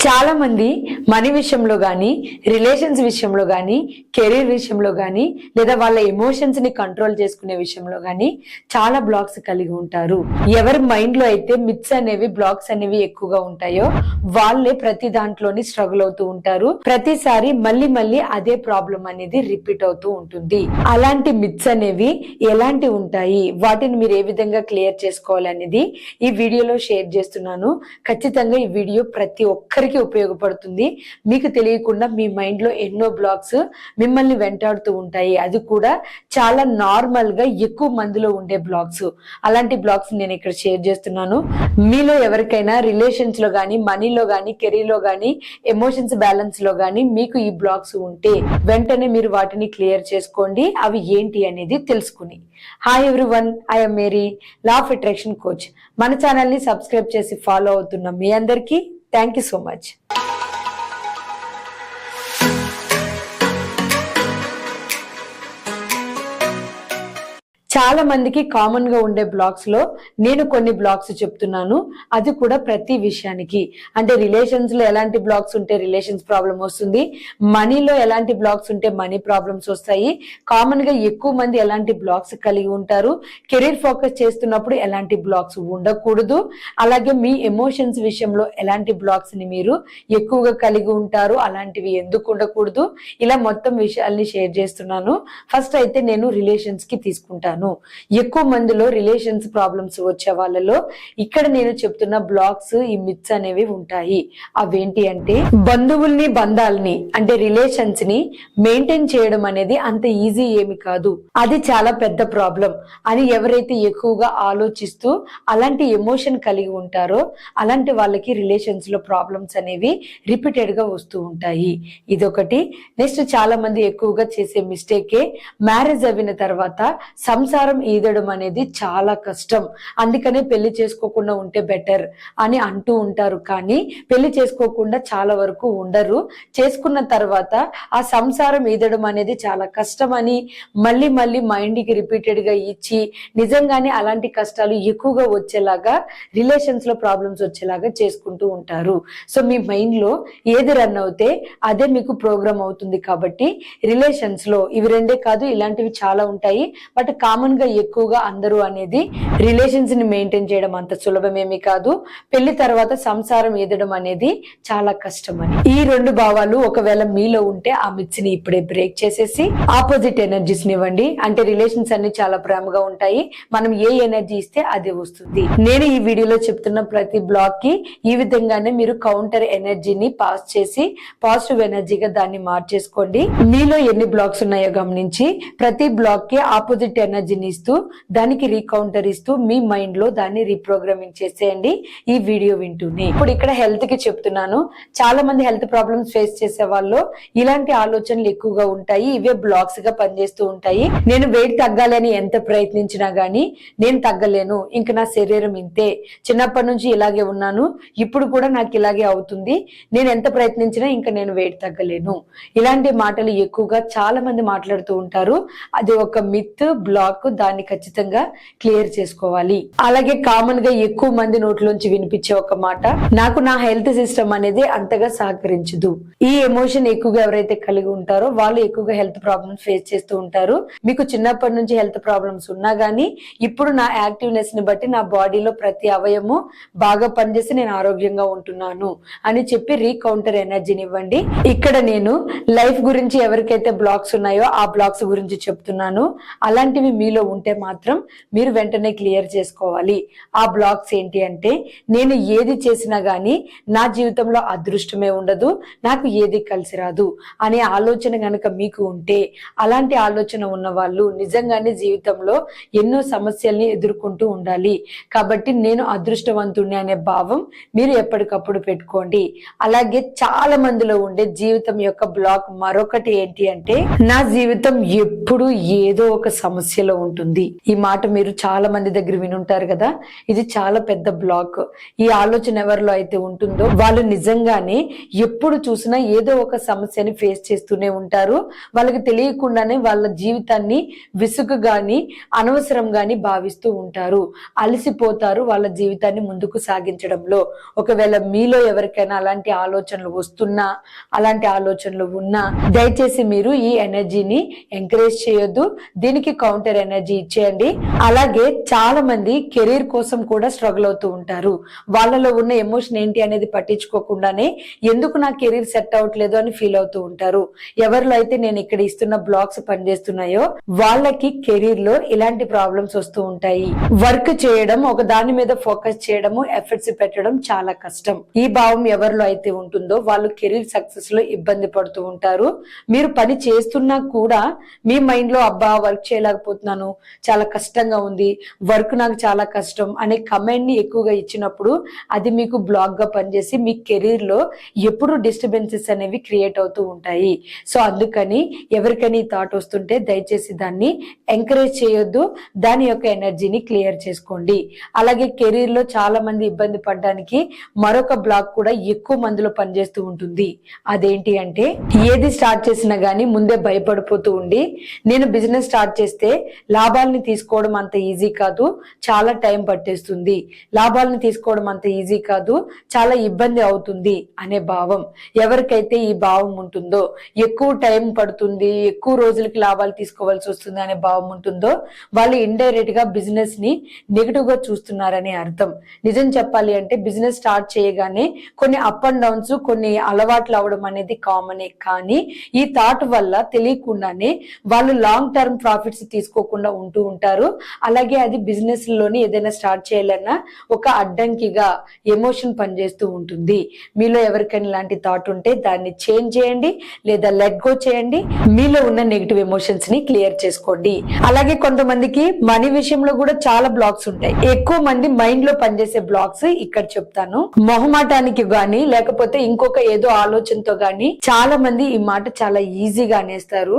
చాలా మంది మనీ విషయంలో కానీ, రిలేషన్స్ విషయంలో కానీ, కెరీర్ విషయంలో కానీ, లేదా వాళ్ళ ఎమోషన్స్ ని కంట్రోల్ చేసుకునే విషయంలో కానీ చాలా బ్లాక్స్ కలిగి ఉంటారు. ఎవరి మైండ్ లో అయితే మిత్స్ అనేవి, బ్లాక్స్ అనేవి ఎక్కువగా ఉంటాయో వాళ్ళే ప్రతి దాంట్లోని స్ట్రగుల్ అవుతూ ఉంటారు. ప్రతిసారి మళ్ళీ మళ్ళీ అదే ప్రాబ్లం అనేది రిపీట్ అవుతూ ఉంటుంది. అలాంటి మిత్స్ అనేవి ఎలాంటి ఉంటాయి, వాటిని మీరు ఏ విధంగా క్లియర్ చేసుకోవాలనేది ఈ వీడియోలో షేర్ చేస్తున్నాను. ఖచ్చితంగా ఈ వీడియో ప్రతి ఒక్కరికి ఉపయోగపడుతుంది. మీకు తెలియకుండా మీ మైండ్ లో ఎన్నో బ్లాక్స్ మిమ్మల్ని వెంటాడుతూ ఉంటాయి. అది కూడా చాలా నార్మల్ గా ఎక్కువ మందిలో ఉండే బ్లాక్స్. అలాంటి బ్లాక్స్ నేను ఇక్కడ షేర్ చేస్తున్నాను. మీలో ఎవరికైనా రిలేషన్స్ లో గానీ, మనీలో గానీ, కెరీర్ లో గానీ, ఎమోషన్స్ బ్యాలెన్స్ లో గానీ మీకు ఈ బ్లాక్స్ ఉంటే వెంటనే మీరు వాటిని క్లియర్ చేసుకోండి. అవి ఏంటి అనేది తెలుసుకుని. Hi everyone, I am Mary, law of attraction coach. మన ఛానల్ ని సబ్స్క్రైబ్ చేసి ఫాలో అవుతున్న మీ అందరికీ థ్యాంక్ యూ సో మచ్. చాలా మందికి కామన్ గా ఉండే బ్లాక్స్ లో నేను కొన్ని బ్లాక్స్ చెప్తున్నాను. అది కూడా ప్రతి విషయానికి. అంటే రిలేషన్స్ లో ఎలాంటి బ్లాక్స్ ఉంటే రిలేషన్స్ ప్రాబ్లం వస్తుంది, మనీలో ఎలాంటి బ్లాక్స్ ఉంటే మనీ ప్రాబ్లమ్స్ వస్తాయి, కామన్ గా ఎక్కువ మంది ఎలాంటి బ్లాక్స్ కలిగి ఉంటారు, కెరీర్ ఫోకస్ చేస్తున్నప్పుడు ఎలాంటి బ్లాక్స్ ఉండకూడదు, అలాగే మీ ఎమోషన్స్ విషయంలో ఎలాంటి బ్లాక్స్ ని మీరు ఎక్కువగా కలిగి ఉంటారు, అలాంటివి ఎందుకు ఉండకూడదు, ఇలా మొత్తం విషయాల్ని షేర్ చేస్తున్నాను. ఫస్ట్ అయితే నేను రిలేషన్స్ కి తీసుకుంటాను. ఎక్కువ మందిలో రిలేషన్స్ ప్రాబ్లమ్స్ వచ్చే వాళ్ళలో ఇక్కడ నేను చెప్తున్న బ్లాక్స్, ఈ మిత్స్ అనేవి ఉంటాయి. అవేంటి అంటే, బంధువుల్ని, బంధాలని అంటే రిలేషన్స్ ని మెయింటైన్ చేయడం అనేది అంత ఈజీ ఏమి కాదు, అది చాలా పెద్ద ప్రాబ్లం అని ఎవరైతే ఎక్కువగా ఆలోచిస్తూ అలాంటి ఎమోషన్ కలిగి ఉంటారో అలాంటి వాళ్ళకి రిలేషన్స్ లో ప్రాబ్లమ్స్ అనేవి రిపీటెడ్ గా వస్తూ ఉంటాయి. ఇదొకటి. నెక్స్ట్, చాలా మంది ఎక్కువగా చేసే మిస్టేకే మ్యారేజ్ అయిన తర్వాత సంసారం ఈదడం అనేది చాలా కష్టం, అందుకనే పెళ్లి చేసుకోకుండా ఉంటే బెటర్ అని అంటూ ఉంటారు. కానీ పెళ్లి చేసుకోకుండా చాలా వరకు ఉండరు. చేసుకున్న తర్వాత ఆ సంసారం ఈదడం అనేది చాలా కష్టం అని మళ్ళీ మళ్ళీ మైండ్కి రిపీటెడ్ గా ఇచ్చి నిజంగానే అలాంటి కష్టాలు ఎక్కువగా వచ్చేలాగా, రిలేషన్స్ లో ప్రాబ్లమ్స్ వచ్చేలాగా చేసుకుంటూ ఉంటారు. సో మీ మైండ్ లో ఏది రన్ అవుతే అదే మీకు ప్రోగ్రామ్ అవుతుంది. కాబట్టి రిలేషన్స్ లో ఇవి రెండే కాదు, ఇలాంటివి చాలా ఉంటాయి. బట్ కామన్ గా ఎక్కువగా అందరూ అనేది రిలేషన్స్ ని మెయింటైన్ చేయడం అంత సులభమేమి కాదు, పెళ్లి తర్వాత సంసారం ఈదడం అనేది చాలా కష్టం అని. ఈ రెండు భావాలు ఒకవేళ మీలో ఉంటే ఆ మిత్స్ ని ఇప్పుడే బ్రేక్ చేసేసి ఆపోజిట్ ఎనర్జీస్ ని ఇవ్వండి. అంటే రిలేషన్స్ అన్ని చాలా ప్రేమగా ఉంటాయి, మనం ఏ ఎనర్జీ ఇస్తే అదే వస్తుంది. నేను ఈ వీడియోలో చెప్తున్న ప్రతి బ్లాక్ కి ఈ విధంగానే మీరు కౌంటర్ ఎనర్జీని పాస్ చేసి పాజిటివ్ ఎనర్జీగా దాన్ని మార్చేసుకోండి. మీలో ఎన్ని బ్లాక్స్ ఉన్నాయో గమనించి ప్రతి బ్లాక్ కి ఆపోజిట్ ఎనర్జీని ఇస్తూ దానికి రీకౌంటర్ ఇస్తూ మీ మైండ్ లో దాన్ని రీప్రోగ్రామింగ్ చేసేయండి ఈ వీడియో వింటూనే. ఇప్పుడు ఇక్కడ హెల్త్ కి చెప్తున్నాను. చాలా మంది హెల్త్ ప్రాబ్లమ్స్ ఫేస్ చేసే వాళ్ళు ఇలాంటి ఆలోచనలు ఎక్కువగా ఉంటాయి. ఇవే బ్లాక్స్ గా పనిచేస్తూ ఉంటాయి. నేను వెయిట్ తగ్గాలని ఎంత ప్రయత్నించినా గానీ నేను తగ్గలేను, ఇంక నా శరీరం ఇంతే, చిన్నప్పటి నుంచి ఇలాగే ఉన్నాను, ఇప్పుడు కూడా నాకు ఇలాగే అవుతుంది, నేను ఎంత ప్రయత్నించినా ఇంకా నేను వెయిట్ తగ్గలేను, ఇలాంటి మాటలు ఎక్కువగా చాలా మంది మాట్లాడుతూ ఉంటారు. అది ఒక మిత్, బ్లాక్. దాన్ని ఖచ్చితంగా క్లియర్ చేసుకోవాలి. అలాగే కామన్ గా ఎక్కువ మంది నోట్లోంచి వినిపించే ఒక మాట, నాకు నా హెల్త్ సిస్టమ్ అనేది అంతగా సహకరించదు. ఈ ఎమోషన్ ఎక్కువగా ఎవరైతే కలిగి ఉంటారో వాళ్ళు ఎక్కువగా హెల్త్ ప్రాబ్లమ్స్ ఫేస్ చేస్తూ ఉంటారు. మీకు చిన్నప్పటి నుంచి హెల్త్ ప్రాబ్లమ్స్ ఉన్నా గానీ ఇప్పుడు నా యాక్టివ్నెస్ ని బట్టి నా బాడీలో ప్రతి అవయము బాగా పనిచేసి నేను ఆరోగ్యంగా ఉంటున్నాను అని చెప్పి రీకౌంటర్ ఎనర్జీని ఇవ్వండి. ఇక్కడ నేను లైఫ్ గురించి ఎవరికైతే బ్లాక్స్ ఉన్నాయో ఆ బ్లాక్స్ గురించి చెప్తున్నాను. అలాంటివి మీలో ఉంటే మాత్రం మీరు వెంటనే క్లియర్ చేసుకోవాలి. ఆ బ్లాక్స్ ఏంటి అంటే, నేను ఏది చేసినా గానీ నా జీవితంలో అదృష్టమే ఉండదు, నాకు ఏది కలిసి రాదు అనే ఆలోచన గనక మీకు ఉంటే, అలాంటి ఆలోచన ఉన్న వాళ్ళు నిజంగానే జీవితంలో ఎన్నో సమస్యల్ని ఎదుర్కొంటూ ఉండాలి. కాబట్టి నేను అదృష్టవంతుడిని అనే భావం మీరు ఎప్పటికప్పుడు పెట్టుకోండి. అలాగే చాలా మందిలో ఉండే జీవితం యొక్క బ్లాక్ మరొకటి ఏంటి అంటే, నా జీవితం ఎప్పుడు ఏదో ఒక సమస్యలో ఉంటుంది. ఈ మాట మీరు చాలా మంది దగ్గర వినుంటారు కదా. ఇది చాలా పెద్ద బ్లాక్. ఈ ఆలోచన ఎవరిలో అయితే ఉంటుందో వాళ్ళు నిజంగానే ఎప్పుడు చూసినా ఏదో ఒక సమస్యని ఫేస్ చేస్తూనే ఉంటారు. వాళ్ళకి తెలియకుండానే వాళ్ళ జీవితాన్ని విసుగు గాని అనవసరం గాని భావిస్తూ ఉంటారు. అలసిపోతారు వాళ్ళ జీవితాన్ని ముందుకు సాగించడంలో. ఒకవేళ మీలో ఎవరికైనా అలాంటి ఆలోచనలు వస్తున్నా, అలాంటి ఆలోచనలు ఉన్నా, దయచేసి మీరు ఈ ఎనర్జీని ఎంకరేజ్ చేయొద్దు. దీనికి కౌంటర్ ఎనర్జీ ఇచ్చేయండి. అలాగే చాలా మంది కెరీర్ కోసం కూడా స్ట్రగుల్ అవుతూ ఉంటారు. వాళ్ళలో ఉన్న ఎమోషన్ ఏంటి అనేది పట్టించుకోకుండానే ఎందుకు నా కెరీర్ సెట్ అవ్వట్లేదు అని ఫీల్ అవుతూ ఉంటారు. ఎవరిలో అయితే నేను ఇక్కడ ఇస్తున్న బ్లాక్స్ పనిచేస్తున్నాయో వాళ్ళకి కెరీర్ లో ఇలాంటి ప్రాబ్లమ్స్ వస్తూ ఉంటాయి. వర్క్ చేయడం, ఒక దాని మీద ఫోకస్ చేయడము, ఎఫర్ట్స్ పెట్టడం చాలా కష్టం. ఈ భావం ఎవరిలో అయితే ఉంటుందో వాళ్ళు కెరీర్ సక్సెస్ లో ఇబ్బంది పడుతూ ఉంటారు. మీరు పని చేస్తున్నా కూడా మీ మైండ్ లో అబ్బా వర్క్ చేయలేకపోతున్నాను, చాలా కష్టంగా ఉంది, వర్క్ నాకు చాలా కష్టం అనే కమెంట్ ని ఎక్కువగా ఇచ్చినప్పుడు అది మీకు బ్లాక్ గా పనిచేసి మీ కెరీర్ లో ఎప్పుడు డిస్టర్బెన్సెస్ అనేవి క్రియేట్ అవుతూ ఉంటాయి. సో అందుకని ఎవరికైనా ఈ థాట్ వస్తుంటే దయచేసి దాన్ని ఎంకరేజ్ చేయొద్దు. దాని యొక్క ఎనర్జీని క్లియర్ చేసుకోండి. అలాగే కెరీర్ లో చాలా మంది ఇబ్బంది పడడానికి మరొక బ్లాక్ కూడా ఎక్కువ మందిలో పనిచేస్తూ ఉంటుంది. అదేంటి అంటే ఏది స్టార్ట్ చేసినా గానీ ముందే భయపడిపోతూ ఉండి, నేను బిజినెస్ స్టార్ట్ చేస్తే లాభాలని తీసుకోవడం అంత ఈజీ కాదు, చాలా టైం పట్టేస్తుంది, లాభాలను తీసుకోవడం అంత ఈజీ కాదు, చాలా ఇబ్బంది అవుతుంది అనే భావం. ఎవరికైతే ఈ భావం ఉంటుందో, ఎక్కువ టైం పడుతుంది, ఎక్కువ రోజులకి లాభాలు తీసుకోవాల్సి వస్తుంది అనే భావం ఉంటుందో వాళ్ళు ఇండైరెక్ట్ గా బిజినెస్ ని నెగిటివ్ గా చూస్తున్నారనే అర్థం. నిజం చెప్పాలి అంటే బిజినెస్ స్టార్ట్ చేయగానే కొన్ని అప్ అండ్ డౌన్స్, కొన్ని అలవాట్లు అవడం అనేది కామనే. కానీ ఈ థాట్ వల్ల తెలియకుండానే వాళ్ళు లాంగ్ టర్మ్ ప్రాఫిట్స్ తీసుకోకుండా ఉంటూ ఉంటారు. అలాగే అది బిజినెస్ లోని ఏదైనా స్టార్ట్ చేయాలన్నా ఒక అడ్డంకిగా ఎమోషన్ పనిచేస్తూ ఉంటుంది. మీలో ఎవరికైనా ఇలాంటి థాట్ ఉంటే దాన్ని చేంజ్ చేయండి లేదా లెట్ గో చేయండి. మీలో ఉన్న నెగిటివ్ ఎమోషన్స్ ని క్లియర్ చేసుకోండి. అలాగే కొంతమందికి మనీ విషయంలో కూడా చాలా బ్లాక్స్ ఉంటాయి. ఎక్కువ మంది మైండ్ లో పనిచేసే బ్లాక్స్ ఇక్కడ చెప్తాను. మొహమాటానికి గాని లేకపోతే ఇంకొక ఏదో ఆలోచనతో గాని చాలా మంది ఈ మాట చాలా ఈజీగా అనేస్తారు.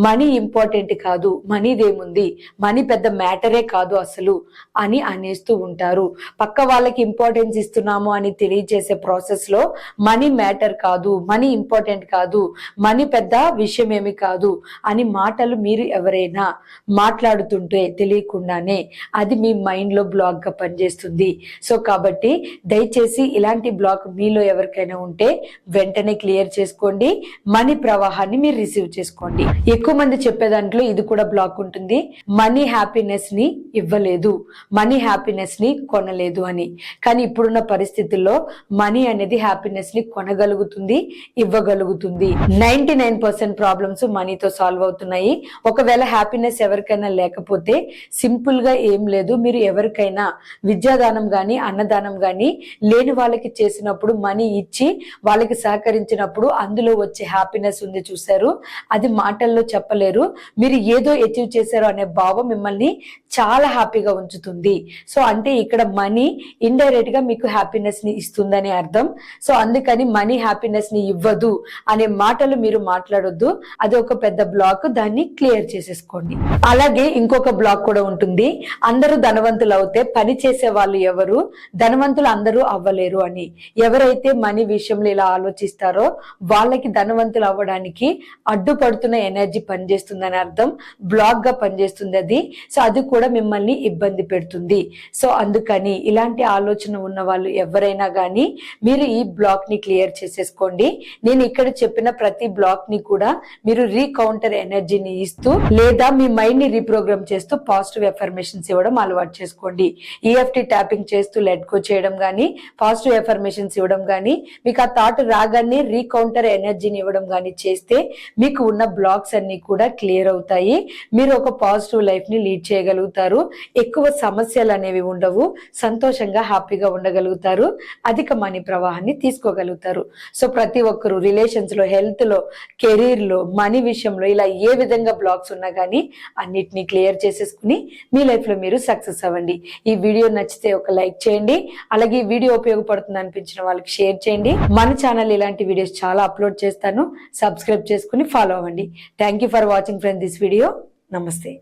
మనీ ఇంపార్టెంట్ కాదు, మనీదేముంది, మనీ పెద్ద మ్యాటరే కాదు అసలు అని అనేస్తూ ఉంటారు. పక్క వాళ్ళకి ఇంపార్టెన్స్ ఇస్తున్నాము అని తెలియజేసే ప్రాసెస్ లో మనీ మ్యాటర్ కాదు, మనీ ఇంపార్టెంట్ కాదు, మనీ పెద్ద విషయం ఏమి కాదు అని మాటలు మీరు ఎవరైనా మాట్లాడుతుంటే తెలియకుండానే అది మీ మైండ్ లో బ్లాక్ గా పనిచేస్తుంది. సో కాబట్టి దయచేసి ఇలాంటి బ్లాక్ మీలో ఎవరికైనా ఉంటే వెంటనే క్లియర్ చేసుకోండి. మనీ ప్రవాహాన్ని మీరు రిసీవ్ చేసుకోండి. ఎక్కువ మంది చెప్పే దాంట్లో ఇది కూడా బ్లాక్ ఉంటుంది, మనీ హ్యాపీనెస్ ని ఇవ్వలేదు, మనీ హ్యాపీనెస్ ని కొనలేదు అని. కానీ ఇప్పుడున్న పరిస్థితుల్లో మనీ అనేది హ్యాపీనెస్ ని కొనగలుగుతుంది, ఇవ్వగలుగుతుంది. 99% ప్రాబ్లమ్స్ మనీతో సాల్వ్ అవుతున్నాయి. ఒకవేళ హ్యాపీనెస్ ఎవరికైనా లేకపోతే సింపుల్ గా ఏం లేదు, మీరు ఎవరికైనా విద్యాదానం గాని అన్నదానం గాని లేని వాళ్ళకి చేసినప్పుడు మనీ ఇచ్చి వాళ్ళకి సహకరించినప్పుడు అందులో వచ్చే హ్యాపీనెస్ ఉంది చూసారు, అది మాటల్లో చెప్పలేరు. మీరు ఏదో అచీవ్ చేశారు అనే భావం మిమ్మల్ని చాలా హ్యాపీగా ఉంచుతుంది. సో అంటే ఇక్కడ మనీ ఇండైరెక్ట్ గా మీకు హ్యాపీనెస్ ని ఇస్తుందని అర్థం. సో అందుకని మనీ హ్యాపీనెస్ ని ఇవ్వదు అనే మాటలు మీరు మాట్లాడొద్దు. అది ఒక పెద్ద బ్లాక్, దాన్ని క్లియర్ చేసేసుకోండి. అలాగే ఇంకొక బ్లాక్ కూడా ఉంటుంది, అందరూ ధనవంతులు అవుతే పని చేసే వాళ్ళు ఎవరు ధనవంతులు అందరూ అవ్వలేరు అని. ఎవరైతే మనీ విషయంలో ఇలా ఆలోచిస్తారో వాళ్ళకి ధనవంతులు అవ్వడానికి అడ్డుపడుతున్న ఎనర్జీ పనిచేస్తుందని అర్థం, బ్లాక్ గా పనిచేస్తుంది అది. సో అది కూడా మిమ్మల్ని ఇబ్బంది పెడుతుంది. సో అందుకని ఇలాంటి ఆలోచన ఉన్న వాళ్ళు ఎవరైనా గానీ మీరు ఈ బ్లాక్ ని క్లియర్ చేసేసుకోండి. నేను ఇక్కడ చెప్పిన ప్రతి బ్లాక్ ని కూడా మీరు రీకౌంటర్ ఎనర్జీని ఇస్తూ లేదా మీ మైండ్ ని రీప్రోగ్రామ్ చేస్తూ పాజిటివ్ ఎఫర్మేషన్స్ ఇవ్వడం అలవాటు చేసుకోండి. ఈఎఫ్టీ ట్యాపింగ్ చేస్తూ లెట్ గో చేయడం గానీ, పాజిటివ్ ఎఫర్మేషన్స్ ఇవ్వడం గానీ, మీకు ఆ థాట్ రాగానే రీకౌంటర్ ఎనర్జీని ఇవ్వడం గానీ చేస్తే మీకు ఉన్న బ్లాక్స్ అన్ని కూడా క్లియర్ అవుతాయి. మీరు ఒక పాజిటివ్ లైఫ్ ని లీడ్ చేయగలుగుతారు. ఎక్కువ సమస్యలు అనేవి ఉండవు, సంతోషంగా హ్యాపీగా ఉండగలుగుతారు, అధిక మనీ ప్రవాహాన్ని తీసుకోగలుగుతారు. సో ప్రతి ఒక్కరు రిలేషన్స్ లో, హెల్త్ లో, కెరీర్ లో, మనీ విషయంలో ఇలా ఏ విధంగా బ్లాక్స్ ఉన్నా కానీ అన్నిటినీ క్లియర్ చేసేసుకుని మీ లైఫ్ లో మీరు సక్సెస్ అవ్వండి. ఈ వీడియో నచ్చితే ఒక లైక్ చేయండి. అలాగే ఈ వీడియో ఉపయోగపడుతుంది అనిపించిన వాళ్ళకి షేర్ చేయండి. మన ఛానల్ ఇలాంటి వీడియోస్ చాలా అప్లోడ్ చేస్తాను, సబ్స్క్రైబ్ చేసుకుని ఫాలో అవ్వండి. Thank you for watching friends this video. నమస్తే.